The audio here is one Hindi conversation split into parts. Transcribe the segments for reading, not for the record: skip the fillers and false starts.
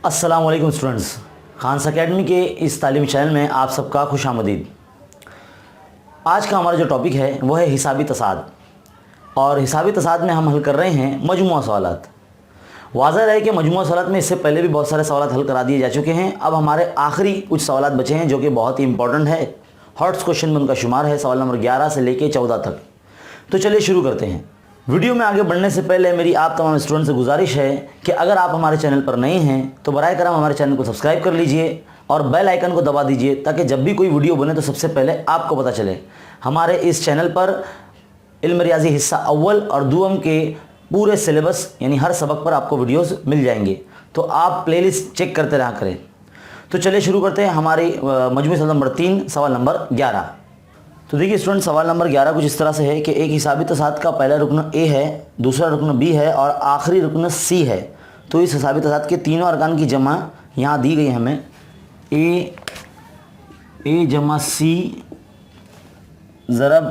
अस्सलाम वालेकुम स्टूडेंट्स, खान्स अकेडमी के इस तालीमी चैनल में आप सबका खुशामदीद। आज का हमारा जो टॉपिक है वो है हिसाबी तसाद, और हिसाबी तसाद में हम हल कर रहे हैं मजमूआ सवालात। वाज़ह है कि मजमूआ सवालात में इससे पहले भी बहुत सारे सवालात हल करा दिए जा चुके हैं। अब हमारे आखिरी कुछ सवालात बचे हैं जो कि बहुत ही इंपॉर्टेंट है। हॉट्स क्वेश्चन में उनका शुमार है सवाल नंबर 11 से लेकर 14 तक। तो चलिए शुरू करते हैं। वीडियो में आगे बढ़ने से पहले मेरी आप तमाम स्टूडेंट से गुजारिश है कि अगर आप हमारे चैनल पर नए हैं तो बराए करम हमारे चैनल को सब्सक्राइब कर लीजिए और बेल आइकन को दबा दीजिए ताकि जब भी कोई वीडियो बने तो सबसे पहले आपको पता चले। हमारे इस चैनल पर इल्म रियाजी हिस्सा अव्वल और दुअम के पूरे सिलेबस यानी हर सबक पर आपको वीडियोस मिल जाएंगे, तो आप प्लेलिस्ट चेक करते रहा करें। तो चलिए शुरू करते हैं हमारी मजमूई सवाल नंबर 3 सवाल नंबर 11। तो देखिए स्टूडेंट, सवाल नंबर 11 कुछ इस तरह से है कि एक हिसाबी तसाद का पहला रुकन ए है, दूसरा रुकन बी है और आखिरी रुकन सी है। तो इस हिसाबी तसाद के तीनों अरकान की जमा यहाँ दी गई हमें ए जमा सी ज़रब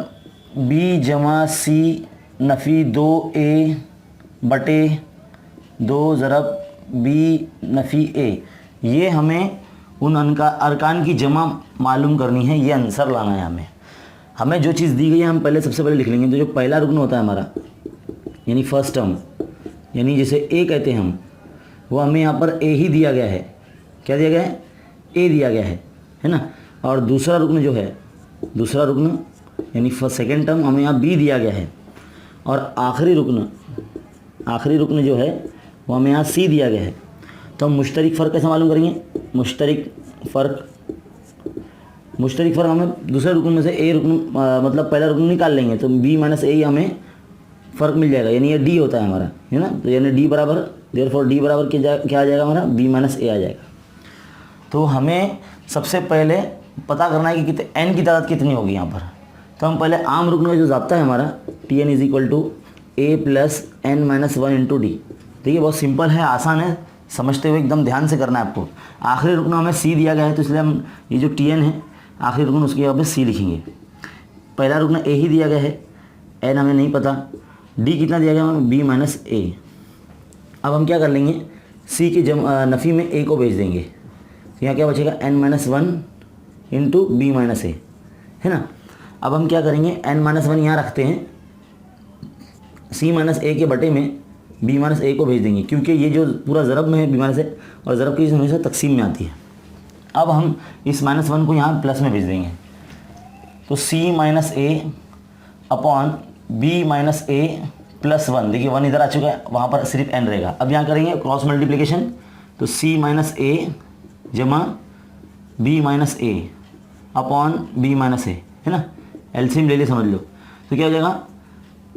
बी जमा सी नफ़ी 2a बटे 2 ज़रब बी नफ़ी ए। ये हमें उन अरकान की जमा मालूम करनी है, ये आंसर लाना है। हमें जो चीज़ दी गई है हम पहले सबसे पहले लिख लेंगे। तो जो पहला रुकन होता है हमारा यानी फर्स्ट टर्म, यानी जिसे ए कहते हैं हम, वो हमें यहाँ पर ए ही दिया गया है। क्या दिया गया है? ए दिया गया है ना। और दूसरा रुकन जो है, दूसरा रुकन यानी सेकेंड टर्म हमें यहाँ बी दिया गया है। और आखिरी रुकन जो है वो हमें यहाँ सी दिया गया है। तो हम मुश्तरक फ़र्क कैसे मालूम करेंगे? मुश्तरक फ़र्क हमें दूसरे रुकन में से ए रुकन मतलब पहला रुकन निकाल लेंगे तो बी माइनस ए हमें फ़र्क मिल जाएगा, यानी ये डी होता है हमारा, है ना। तो यानी डी बराबर देयरफॉर डी बराबर क्या आ जाएगा हमारा? बी माइनस ए आ जाएगा। तो हमें सबसे पहले पता करना है कि कितने एन की तादाद कितनी होगी यहाँ पर। तो हम पहले आम रुकन में जो ज़ाब्ता है हमारा T N is equal to A plus N minus 1 into D. देखिए बहुत सिंपल है, आसान है, समझते हुए एकदम ध्यान से करना है आपको। आखिरी रुकन हमें सी दिया गया है तो इसलिए हम ये जो टी एन है आखिरी रुकन उसके यहाँ पे सी लिखेंगे। पहला रुकन ए ही दिया गया है, एन हमें नहीं पता, डी कितना दिया गया हमें? बी माइनस ए। अब हम क्या कर लेंगे? सी के नफ़ी में ए को भेज देंगे तो यहाँ क्या बचेगा? N minus 1 into b minus a, है ना। अब हम क्या करेंगे? एन माइनस 1 यहाँ रखते हैं, सी माइनस ए के बटे में बी माइनस ए को भेज देंगे क्योंकि ये जो पूरा ज़रब में है बी माइनस ए, और ज़रब की हमेशा तकसीम में आती है। अब हम इस -1 को यहाँ प्लस में भेज देंगे तो सी माइनस ए अपॉन बी माइनस ए प्लस 1। देखिए 1 इधर आ चुका है, वहाँ पर सिर्फ एन रहेगा। अब यहाँ करेंगे क्रॉस मल्टीप्लिकेशन तो सी माइनस ए जमा B minus A upon B minus a, है ना। एलसीएम ले ले समझ लो। तो क्या हो जाएगा?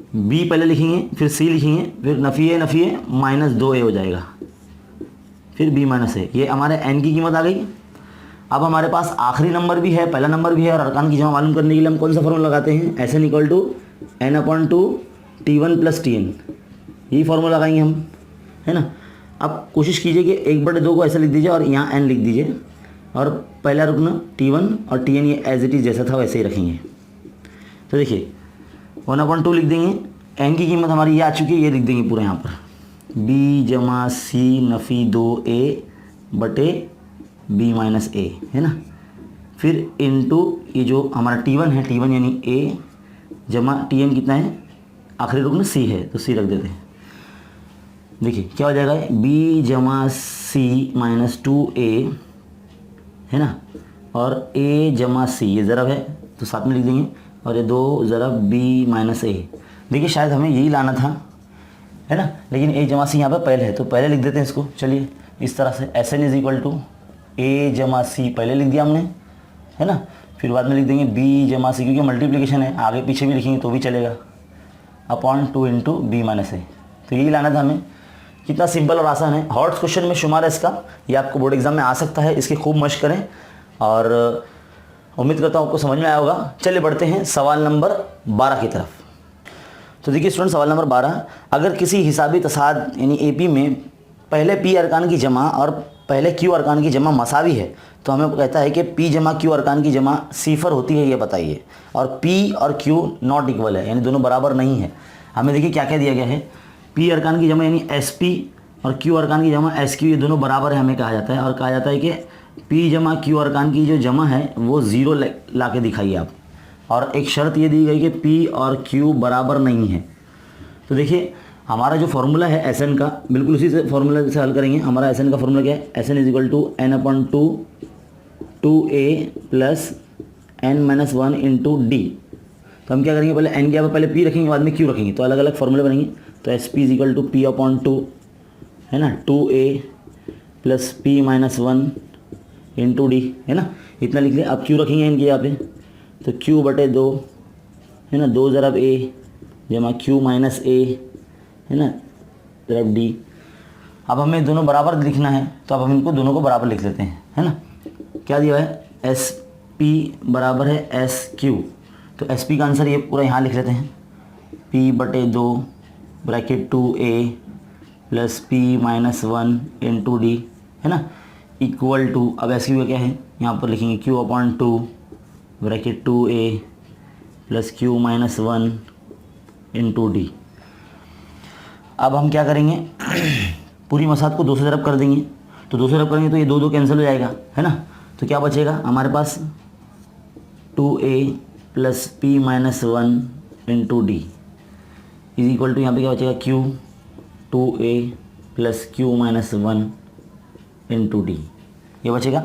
बी पहले लिखेंगे, फिर सी लिखेंगे, फिर नफ़ी ए माइनस 2a हो जाएगा, फिर बी माइनस ए। ये हमारे एन की कीमत आ गई। अब हमारे पास आखिरी नंबर भी है, पहला नंबर भी है, और अरकान की जमा मालूम करने के लिए हम कौन सा फॉर्मूला लगाते हैं? S N equal to N upon two T1 plus Tn, यही फॉर्मूला लगाएंगे हम, है ना। अब कोशिश कीजिए कि 1/2 को ऐसा लिख दीजिए और यहाँ n लिख दीजिए, और पहला रुकन T1 और Tn ये एज इट इज़ जैसा था वैसे ही रखेंगे। तो देखिए 1/2 लिख देंगे, n की कीमत हमारी ये आ चुकी है, ये लिख देंगे पूरा यहाँ पर b जमा सी नफ़ी 2a बटे बी माइनस ए, है ना। फिर इनटू ये जो हमारा T1 है, T1 यानी a जमा Tn कितना है? आखिरी रुकन सी है तो सी रख देते हैं। देखिए क्या हो जाएगा? b जमा सी माइनस 2a, है ना, और a जमा सी ये ज़रब है तो साथ में लिख देंगे, और ये 2 ज़रब b माइनस ए। देखिए शायद हमें यही लाना था, है ना, लेकिन a जमा सी यहाँ पर पहले है तो पहले लिख देते हैं इसको। चलिए इस तरह से S N is equal to a जमा सी पहले लिख दिया हमने, है ना। फिर बाद में लिख देंगे बी जमा सी, क्योंकि मल्टीप्लिकेशन है, आगे पीछे भी लिखेंगे तो भी चलेगा, अपॉन 2 इंटू बी माइनस ए। तो यही लाना था हमें। कितना सिंपल और आसान है। हॉट्स क्वेश्चन में शुमार है इसका, ये आपको बोर्ड एग्जाम में आ सकता है, इसकी खूब मशक करें और उम्मीद करता हूँ आपको समझ में आया होगा। चलिए बढ़ते हैं सवाल नंबर 12 की तरफ। तो देखिए स्टूडेंट, सवाल नंबर 12, अगर किसी हिसाबी तसाद यानी एपी में पहले पी अरकान की जमा और पहले क्यू अरकान की जमा मसावी है तो हमें कहता है कि पी जमा क्यू अरकान की जमा सिफर होती है, ये बताइए। और पी और क्यू नॉट इक्वल है, यानी दोनों बराबर नहीं है। हमें देखिए क्या क्या दिया गया है। पी अरकान की जमा यानी एस पी और क्यू अरकान की जमा एस क्यू, ये दोनों बराबर है हमें कहा जाता है, और कहा जाता है कि पी जमा क्यू अरकान की जो जमा है वो ज़ीरो ला के दिखाइए आप, और एक शर्त ये दी गई कि पी और क्यू बराबर नहीं है। तो देखिए हमारा जो फार्मूला है एस एन का, बिल्कुल उसी से फार्मूला से हल करेंगे। हमारा एस एन का फार्मूला क्या है, S N is equal to N upon two A plus N minus one into D. तो हम क्या करेंगे, पहले एन के पहले पी रखेंगे, बाद में क्यू रखेंगे, तो अलग अलग फार्मूले बनेंगे। तो S P is equal to P upon two, है ना, टू ए plus P minus one into D, है ना, इतना लिख लिया। अब क्यू रखेंगे एन के यहाँ पे, तो क्यू बटे दो, है ना, दो ज़रब ए जमा क्यू माइनस ए, है ना, ज़रब डी। अब हमें दोनों बराबर लिखना है, तो अब हम इनको दोनों को बराबर लिख लेते हैं, है ना। क्या दिया है, एस पी बराबर है एस क्यू, तो एस पी का आंसर ये पूरा यहाँ लिख लेते हैं, पी बटे दो ब्रैकेट टू ए plus P minus one into D, है ना, इक्वल टू, अब एस क्यू का क्या है, यहाँ पर लिखेंगे Q upon two bracket two ए plus Q minus one into D. अब हम क्या करेंगे, पूरी मसाद को दो से ज़रब कर देंगे, तो दो से ज़रब करेंगे तो ये दो दो कैंसिल हो जाएगा, है ना। तो क्या बचेगा हमारे पास, two A plus P minus one into D is equal to, यहाँ पे क्या बचेगा, क्यू टू ए plus Q minus one into d, ये बचेगा।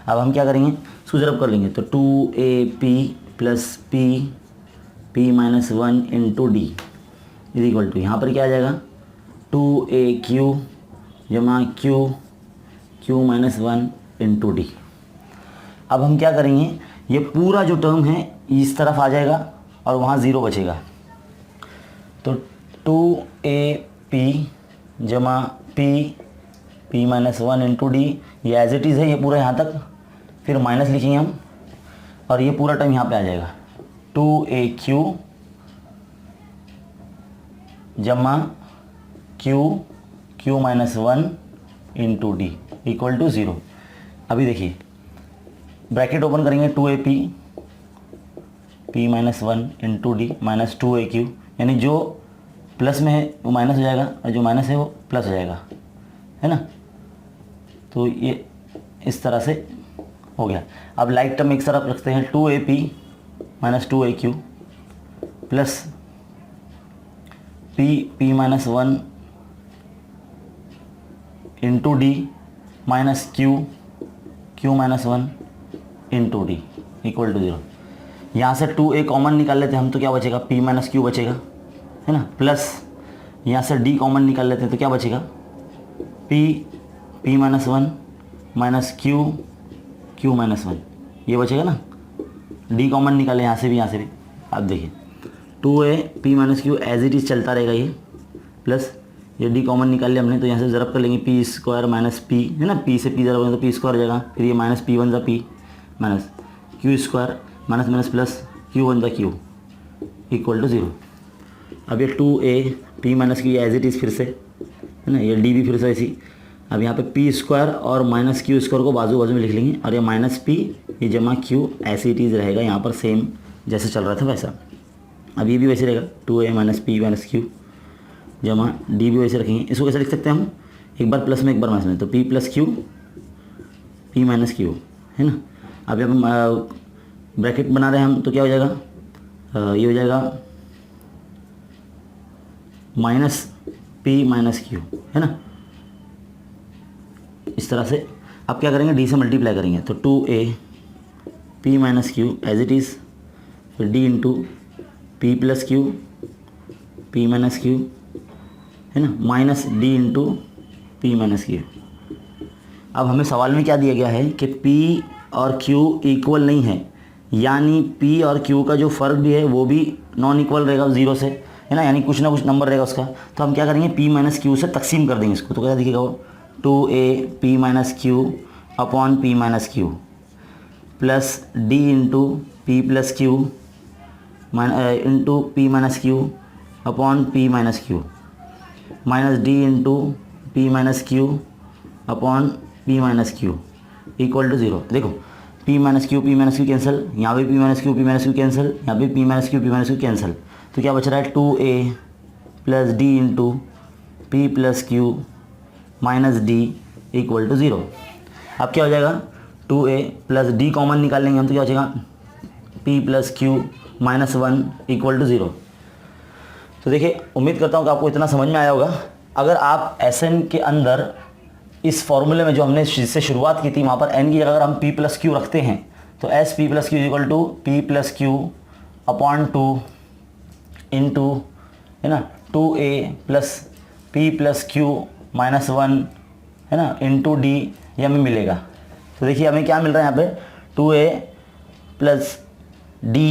अब हम क्या करेंगे, इसको ज़रब कर लेंगे, तो two A P plus P minus one into D is equal to, यहाँ पर क्या आ जाएगा, टू ए क्यू जमा Q minus one into D. अब हम क्या करेंगे, ये पूरा जो टर्म है इस तरफ आ जाएगा और वहाँ ज़ीरो बचेगा, तो टू ए पी जमा P minus one into d, ये एज इट इज़ है, ये पूरा यहाँ तक, फिर माइनस लिखेंगे हम, और ये पूरा टर्म यहाँ पे आ जाएगा, टू ए क्यू जमा Q minus one into D equal to zero. अभी देखिए ब्रैकेट ओपन करेंगे, two A P minus one into D minus two A Q, यानी जो प्लस में है वो माइनस हो जाएगा और जो माइनस है वो प्लस हो जाएगा, है ना। तो ये इस तरह से हो गया। अब लाइक टर्म एक तरफ रखते हैं, two A P minus two A Q plus P minus one into D minus Q minus one into D equal to zero. यहाँ से टू ए कॉमन निकाल लेते हैं हम, तो क्या बचेगा, पी माइनस क्यू बचेगा, है ना, प्लस यहाँ से डी कॉमन निकाल लेते हैं, तो क्या बचेगा, P minus one minus Q minus one, ये बचेगा ना। डी कॉमन निकाले यहाँ से भी अब देखिए two A P minus Q as it is चलता रहेगा ये, प्लस ये डी कॉमन निकाल लिया हमने, तो यहाँ से ज़रब कर लेंगे, पी स्क्वायर माइनस पी, है ना, पी से पी ज़रब करेंगे तो पी स्क्वायर हो जाएगा, फिर ये माइनस पी वन ज़ा P minus Q square minus minus plus Q one ज़ा क्यू इक्वल टू ज़ीरो। अब ये two A P minus Q as it is फिर से, है ना, ये डी भी फिर से ऐसी। अब यहाँ पे पी स्क्वायर और माइनस क्यू स्क्वायर को बाजू बाजू में लिख लेंगे, और ये माइनस पी ये जमा क्यू ऐसे इट इज़ रहेगा यहाँ पर, सेम जैसे चल रहा था वैसा। अब ये भी वैसे रहेगा, two A minus P minus Q जमा डी भी वैसे रखेंगे। इसको कैसे लिख सकते हैं हम, एक बार प्लस में एक बार माइनस में, तो P plus q p minus q, है ना। अब जब हम ब्रैकेट बना रहे हैं हम, तो क्या हो जाएगा, ये हो जाएगा माइनस पी माइनस क्यू, है ना, इस तरह से। अब क्या करेंगे, डी से मल्टीप्लाई करेंगे, तो two A P minus Q as it is, फिर d into p plus q p minus q, है ना, minus d into p minus q. अब हमें सवाल में क्या दिया गया है कि P और Q इक्वल नहीं है, यानी P और Q का जो फ़र्क भी है वो भी नॉन इक्वल रहेगा ज़ीरो से, है ना, यानी कुछ ना कुछ नंबर रहेगा उसका। तो हम क्या करेंगे, P माइनस क्यू से तकसीम कर देंगे इसको, तो क्या दिखेगा वो, two A P minus q upon p minus q plus d into p plus q into p minus q upon p minus Q minus d into p minus q upon p minus q equal to zero. देखो पी माइनस क्यू कैंसिल, यहाँ पे पी माइनस क्यू कैंसिल, यहाँ पे पी माइनस क्यू कैंसिल, तो क्या बच रहा है, two A plus d into p plus Q minus d equal to 0। अब क्या हो जाएगा, 2a प्लस डी कॉमन निकाल लेंगे हम, तो क्या हो जाएगा p plus Q minus 1 equal to 0। तो देखिए, उम्मीद करता हूँ कि आपको इतना समझ में आया होगा। अगर आप Sn के अंदर इस फॉर्मूले में जो हमने जिससे शुरुआत की थी, वहाँ पर n की जगह अगर हम p प्लस क्यू रखते हैं तो S p plus q equal to p plus q upon 2 into, है ना, 2a plus p plus Q minus 1, है ना, इंटू डी, ये हमें मिलेगा। तो देखिए हमें क्या मिल रहा है यहाँ पे, 2a plus d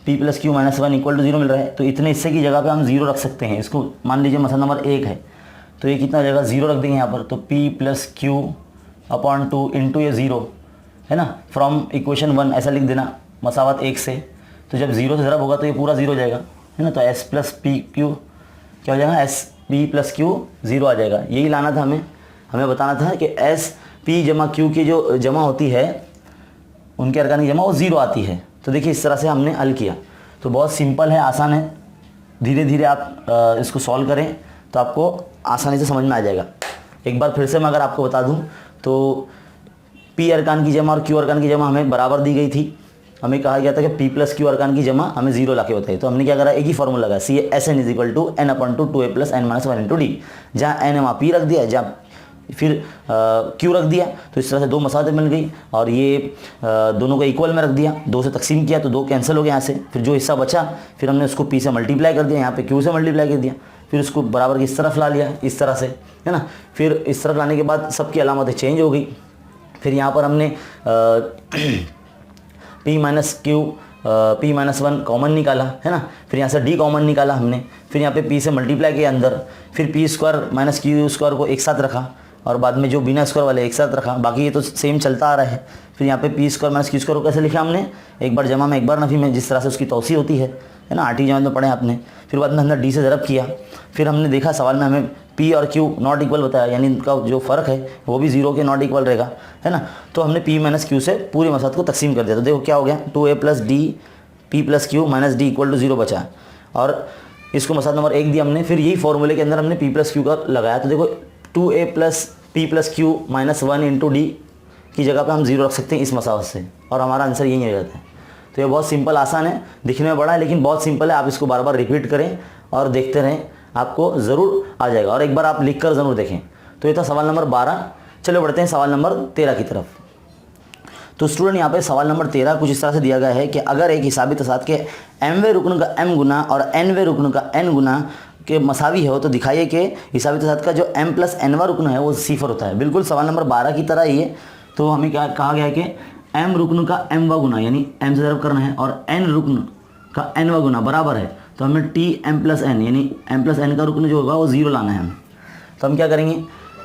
p plus Q minus 1 equal to 0 मिल रहा है। तो इतने हिस्से की जगह पे हम 0 रख सकते हैं। इसको मान लीजिए मसला नंबर 1 है, तो ये कितना हो जाएगा, 0 रख देंगे यहाँ पर। तो p plus q upon 2 into ये 0, है ना, फ्रॉम इक्वेशन 1 ऐसा लिख देना मसावत 1 से। तो जब 0 से ज़रब होगा तो ये पूरा 0 हो जाएगा, है ना। तो s प्लस पी क्यू क्या हो जाएगा, एस पी प्लस क्यू 0 आ जाएगा। यही लाना था हमें बताना था कि एस पी जमा क्यू की जो जमा होती है, उनके अरकान की जमा वो 0 आती है। तो देखिए इस तरह से हमने हल किया। तो बहुत सिंपल है, आसान है, धीरे धीरे आप इसको सॉल्व करें तो आपको आसानी से समझ में आ जाएगा। एक बार फिर से मैं अगर आपको बता दूं तो पी अरकान की जमा और क्यू अरकान की जमा हमें बराबर दी गई थी। हमें कहा गया था कि पी प्लस क्यू अरकान की जमा हमें 0 ला के बताइए। तो हमने क्या करा, एक ही फॉर्मूला लगाया, see s N is equal to N upon two 2a plus N minus 1 into d. जहाँ एन है वहाँ पी रख दिया, जहाँ फिर क्यू रख दिया। तो इस तरह से 2 मसावत मिल गई और ये दोनों को इक्वल में रख दिया, 2 से तकसीम किया तो 2 कैंसिल हो गया यहाँ से। फिर जो हिस्सा बचा फिर हमने उसको पी से मल्टीप्लाई कर दिया, यहाँ पे क्यू से मल्टीप्लाई कर दिया, फिर उसको बराबर की इस तरफ ला लिया, इस तरह से, है ना। फिर इस तरफ लाने के बाद सबकी अलामतें चेंज हो गई। फिर यहाँ पर हमने p minus Q p minus 1 common निकाला, है ना। फिर यहाँ से d कॉमन निकाला हमने। फिर यहाँ पे p से मल्टीप्लाई किया अंदर, फिर p square minus Q square को एक साथ रखा और बाद में जो बिना स्क्वायर वाले एक साथ रखा। बाकी ये तो सेम चलता आ रहा है। फिर यहाँ पे p square minus Q square को कैसे लिखा हमने, एक बार जमा में एक बार नफी में, जिस तरह से उसकी तौसी होती है ना, आर्टी जमा में पढ़े आपने। फिर बाद में हमने d से ज़रब किया। फिर हमने देखा सवाल में हमें p और q नॉट इक्वल बताया, यानी इनका जो फ़र्क है वो भी 0 के नॉट इक्वल रहेगा, है ना। तो हमने p माइनस क्यू से पूरी मसात को तकसीम कर दिया। तो देखो क्या हो गया, 2a plus d p plus Q minus d equal to 0 बचा और इसको मसात नंबर 1 दिया हमने। फिर यही फॉर्मूले के अंदर हमने p प्लस क्यू का लगाया। तो देखो 2a plus p plus Q minus 1 into D की जगह पे हम 0 रख सकते हैं इस मसावत से, और हमारा आंसर यही हो जाता है। तो ये बहुत सिंपल आसान है, दिखने में बड़ा है लेकिन बहुत सिंपल है। आप इसको बार बार रिपीट करें और देखते रहें, आपको ज़रूर आ जाएगा। और एक बार आप लिख कर ज़रूर देखें। तो ये था सवाल नंबर 12। चलो बढ़ते हैं सवाल नंबर 13 की तरफ। तो स्टूडेंट यहाँ पे सवाल नंबर 13 कुछ इस तरह से दिया गया है कि अगर एक हिसाबी तसाद के mवें रुकन का m गुना और nवें रुकन का n गुना के मसावी हो तो दिखाइए कि हिसाबी तसाद का जो m प्लस nवां रुकन है वो सिफर होता है। बिल्कुल सवाल नंबर 12 की तरह ही है। तो हमें क्या कहा गया है कि m रुकन का mवां गुना यानी m से ज़रब करना है और n रुकन का nवां गुना बराबर है। तो हमें टी m प्लस n यानी m प्लस n का रुकन जो होगा वो 0 लाना है हमें। तो हम क्या करेंगे,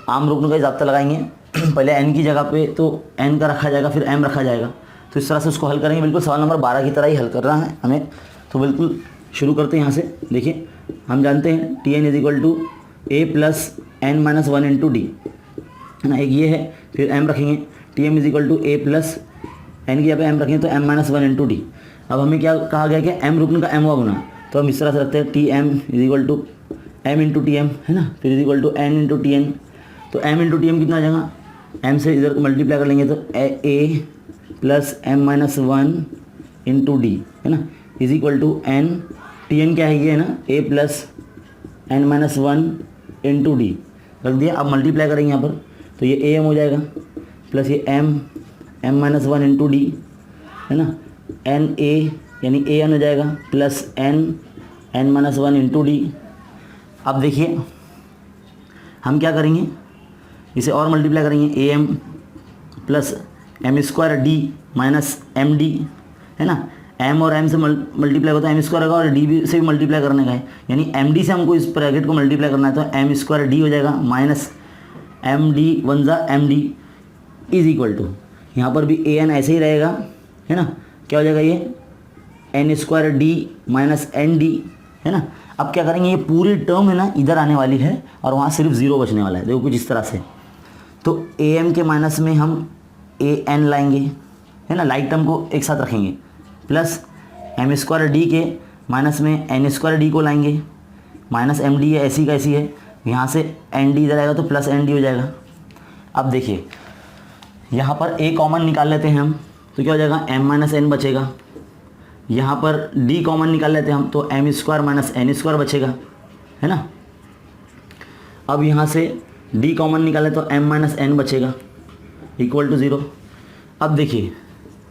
आम रुकन का ज़ाब्ता लगाएंगे। पहले n की जगह पे तो n का रखा जाएगा, फिर m रखा जाएगा। तो इस तरह से उसको हल करेंगे। बिल्कुल सवाल नंबर 12 की तरह ही हल करना है हमें। तो बिल्कुल शुरू करते हैं यहाँ से। देखिए हम जानते हैं t N is equal to A plus N minus 1 into D, है ना, एक ये है। फिर m रखेंगे, t m is equal to A plus n की जगह पे m रखेंगे तो m माइनस 1 इंटू डी। अब हमें क्या कहा गया कि m रुकन का mवां गुना, तो हम इस तरह से रखते हैं t m is equal to m into t m, है ना, फिर is equal to n into t n. तो m इंटू टी एम कितना आ जाएगा, m से इधर को मल्टीप्लाई कर लेंगे तो a plus m minus 1 into D, है ना, is equal to n। T n क्या है ये, है ना, a plus n minus 1 into d रख दिया। अब मल्टीप्लाई करेंगे यहाँ पर तो ये am हो जाएगा प्लस ये m माइनस 1 इंटू डी, है ना, n a यानी a n हो जाएगा plus n minus 1 into D. अब देखिए हम क्या करेंगे, इसे और मल्टीप्लाई करेंगे, am plus m square d minus m d, है ना। m और m से मल्टीप्लाई होता है m स्क्वायर होगा और d भी से भी मल्टीप्लाई करने का है, यानी एम डी से हमको इस ब्रैकेट को मल्टीप्लाई करना है। तो m स्क्वायर डी हो जाएगा माइनस एम डी वन ज़ा m d is equal to, यहाँ पर भी a n ऐसे ही रहेगा, है ना, क्या हो जाएगा ये n square d minus n d, है ना। अब क्या करेंगे, ये पूरी टर्म है ना इधर आने वाली है और वहाँ सिर्फ 0 बचने वाला है। देखो कुछ इस तरह से। तो am के माइनस में हम an लाएंगे, है ना, लाइक टर्म को एक साथ रखेंगे, प्लस m स्क्वायर डी के माइनस में n स्क्वायर डी को लाएंगे, माइनस एम डी है, ऐसी का ऐसी है, यहाँ से एन डी इधर आएगा तो प्लस एन डी हो जाएगा। अब देखिए यहाँ पर ए कॉमन निकाल लेते हैं हम, तो क्या हो जाएगा एम माइनस एन बचेगा। यहाँ पर डी कॉमन निकाल लेते हैं हम, तो m square minus n square बचेगा, है ना। अब यहाँ से डी कॉमन निकाले तो एम माइनस एन बचेगा इक्वल टू 0। अब देखिए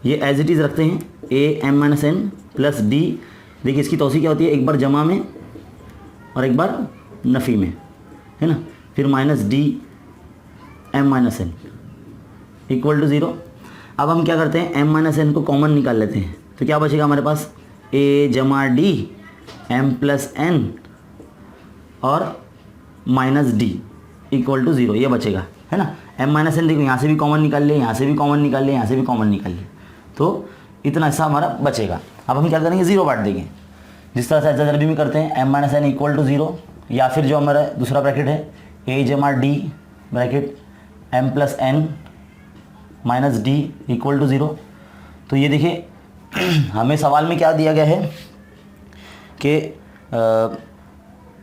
ये एज इट इज़ रखते हैं, a m minus n plus d, देखिए इसकी तौसीह क्या होती है, एक बार जमा में और एक बार नफ़ी में, है ना, फिर minus d m minus n equal to 0। अब हम क्या करते हैं, एम माइनस एन को कॉमन निकाल लेते हैं, तो क्या बचेगा हमारे पास, ए जमा डी एम प्लस एन और माइनस डी इक्वल टू 0, ये बचेगा, है ना। एम माइनस एन देखो यहाँ से भी कॉमन निकाल लिए, यहाँ से भी कॉमन निकाल लिए, यहाँ से भी कॉमन निकाल लिए, तो इतना हिस्सा हमारा बचेगा। अब हम क्या करेंगे, 0 बांट देंगे, जिस तरह से एज में करते हैं, m minus n equal to 0, या फिर जो हमारा दूसरा ब्रैकेट है ए जमा d bracket m plus N minus d equal to 0। तो ये देखिए हमें सवाल में क्या दिया गया है कि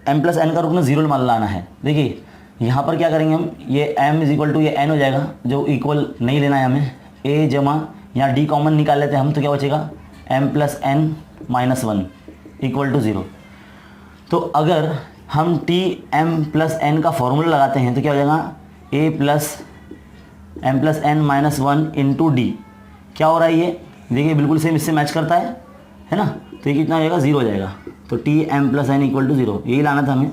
एम प्लस एन का रुकना 0 मान लाना है। देखिए यहाँ पर क्या करेंगे हम, ये m इज इक्वल टू ये n हो जाएगा, जो इक्वल नहीं लेना है हमें, a जमा यहाँ d कॉमन निकाल लेते हैं हम, तो क्या बचेगा m plus N minus 1 equal to 0। तो अगर हम t m प्लस n का फॉर्मूला लगाते हैं तो क्या हो जाएगा, a plus m plus N minus 1 into d, क्या हो रहा है ये, देखिए बिल्कुल सेम इससे मैच करता है ना। तो ये कितना हो जाएगा, 0 हो जाएगा। तो t m plus n equal to 0, यही लाना था हमें,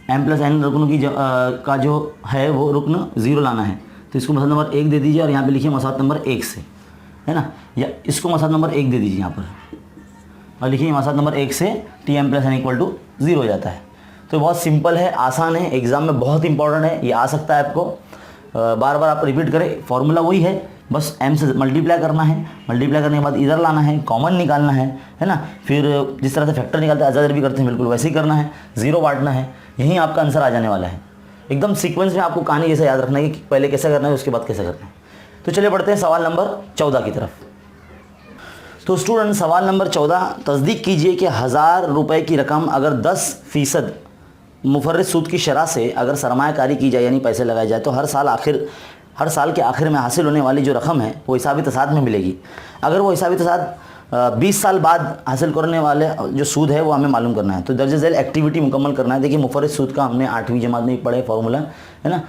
एम प्लस एन रुकन की का जो है वो रुकन 0 लाना है। तो इसको मसला नंबर 1 दे दीजिए और यहाँ पे लिखिए मसला नंबर 1 से, है ना, या इसको मसला नंबर 1 दे दीजिए यहाँ पर और लिखिए मसला नंबर 1 से t m plus n equal to 0 हो जाता है। तो बहुत सिंपल है, आसान है, एग्जाम में बहुत इंपॉर्टेंट है, ये आ सकता है आपको, बार बार आप रिपीट करें, फॉर्मूला वही है, बस m से मल्टीप्लाई करना है, मल्टीप्लाई करने के बाद इधर लाना है, कॉमन निकालना है ना, फिर जिस तरह से फैक्टर निकालते हैं अजादर भी करते हैं बिल्कुल वैसे ही करना है, 0 बांटना है, यहीं आपका आंसर आ जाने वाला है। एकदम सीक्वेंस में आपको कहानी जैसे याद रखना है कि पहले कैसे करना है उसके बाद कैसे करना है। तो चलिए बढ़ते हैं सवाल नंबर 14 की तरफ। तो सवाल नंबर 14, तस्दीक कीजिए कि 1000 रुपये की रकम अगर 10% मुफर्रिद सूद की शरह से अगर सरमायाकारी की जाए यानी पैसे लगाए जाए तो हर साल के आखिर में हासिल होने वाली जो रकम है वो हिसाबी तसाद में मिलेगी। अगर वो हिसाबी तसाद 20 साल बाद हासिल करने वाले जो सूद है वो हमें मालूम करना है। तो दर्ज झेल एक्टिविटी मुकम्मल करना है। देखिए मुफर्रिद सूद का हमने 8वीं जमात में पढ़े फार्मूला, है ना,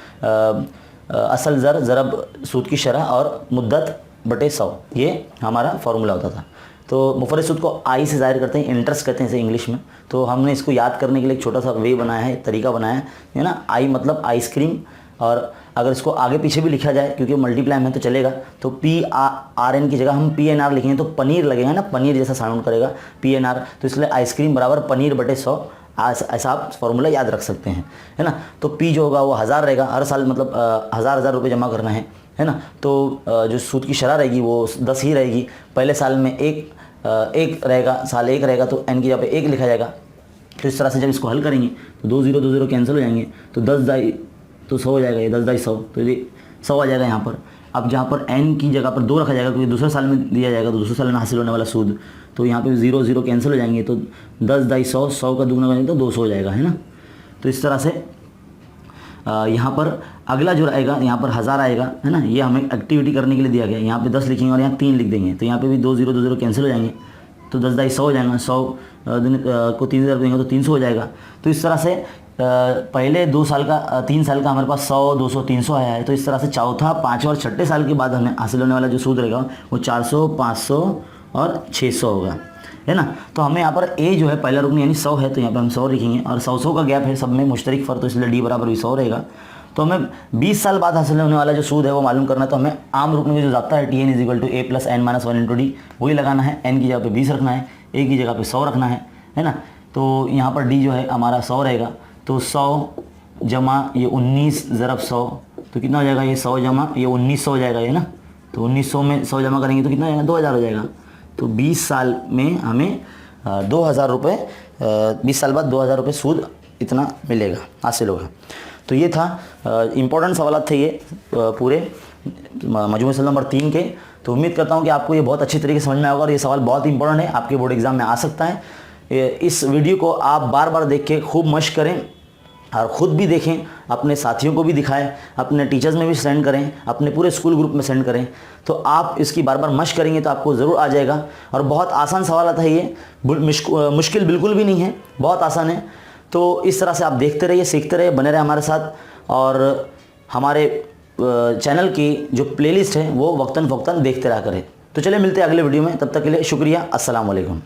असल ज़रब सूद की शरह और मुद्दत बटे 100, ये हमारा फार्मूला होता था। तो मुफर्रिद सूद को आई से ज़ाहिर करते हैं, इंटरेस्ट कहते हैं इसे इंग्लिश में। तो हमने इसको याद करने के लिए एक छोटा सा वे बनाया है, तरीका बनाया है ना। आई मतलब आइसक्रीम, और अगर इसको आगे पीछे भी लिखा जाए क्योंकि मल्टीप्लाई में तो चलेगा, तो PRN की जगह हम PNR लिखेंगे तो पनीर लगेगा ना, पनीर जैसा साउंड करेगा PNR। तो इसलिए आइसक्रीम बराबर पनीर बटे 100, ऐसा आप फॉर्मूला याद रख सकते हैं, है ना। तो P जो होगा वो 1000 रहेगा, हर साल मतलब 1000 रुपये जमा करना है ना। तो जो सूद की शरह रहेगी वो 10 ही रहेगी। पहले साल में एक रहेगा, साल 1 रहेगा तो n की जगह पे 1 लिखा जाएगा। तो इस तरह से जब इसको हल करेंगे तो 2 0 कैंसिल हो जाएंगे, तो 10 दाई तो 100 हो जाएगा, ये 10 दाई 100, तो ये 100 आ जाएगा यहाँ पर। अब जहाँ पर n की जगह पर 2 रखा जाएगा क्योंकि दूसरे साल में दिया जाएगा, तो दूसरे साल में हासिल होने वाला सूद, तो यहाँ पे 0 0 कैंसिल हो जाएंगे, तो 10 दाई 100, 100 का दुगना करेंगे तो 200 हो जाएगा, है ना। तो इस तरह से यहाँ पर अगला जो रहेगा यहाँ पर 1000 आएगा, है ना। ये हमें एक्टिविटी करने के लिए दिया गया, यहाँ पे 10 लिखेंगे और यहाँ 3 लिख देंगे, तो यहाँ पे भी 2 0 कैंसिल हो जाएंगे, तो 10 दाई 100 हो जाएगा, 100 को 3000 देंगे तो 300 हो जाएगा। तो इस तरह से पहले 3 साल का हमारे पास 100 200 300 आया है। तो इस तरह से चौथा 5वें और 6ठे साल के बाद हमें हासिल होने वाला जो सूद रहेगा वो 400 500 और 600 होगा, है ना। तो हमें यहाँ पर ए जो है पहला रुकन यानी 100 है, तो यहाँ पर हम 100 लिखेंगे और 100 का गैप है सब में मुश्तरक फ़र्क, तो इसलिए डी बराबर भी 100 रहेगा। तो हमें 20 साल बाद हासिल होने वाला जो सूद है वो मालूम करना है। तो हमें आम रुकने की जो ज़ाब्ता है TN is equal to A plus n minus 1 into d, वही लगाना है। n की जगह पे 20 रखना है, A की जगह पे 100 रखना है ना। तो यहाँ पर D जो है हमारा 100 रहेगा, तो 100 जमा ये 19 ज़रब 100, तो कितना हो जाएगा, ये 100 जमा ये 1900 हो जाएगा, है ना। तो 1900 में 100 जमा करेंगे तो कितना हो जाएगा, 2000 हो जाएगा। तो 20 साल में हमें 2000 रुपये, 20 साल बाद 2000 रुपये सूद इतना मिलेगा, हासिल होगा। तो ये था इम्पोर्टेंट सवाल थे ये पूरे मजमू सवाल नंबर 3 के। तो उम्मीद करता हूँ कि आपको ये बहुत अच्छी तरीके से समझ में आएगा और ये सवाल बहुत इंपॉर्टेंट है, आपके बोर्ड एग्जाम में आ सकता है। इस वीडियो को आप बार बार देख के खूब मश्क करें और ख़ुद भी देखें, अपने साथियों को भी दिखाएं, अपने टीचर्स में भी सेंड करें, अपने पूरे स्कूल ग्रुप में सेंड करें। तो आप इसकी बार बार मश्क करेंगे तो आपको ज़रूर आ जाएगा। और बहुत आसान सवाल आता है ये, मुश्किल बिल्कुल भी नहीं है, बहुत आसान है। तो इस तरह से आप देखते रहिए, सीखते रहिए, बने रहे हमारे साथ। और हमारे चैनल की जो प्लेलिस्ट है वो वक्तन फ़ौक्तन देखते रहा करें। तो चलिए मिलते हैं अगले वीडियो में, तब तक के लिए शुक्रिया। अस्सलाम वालेकुम।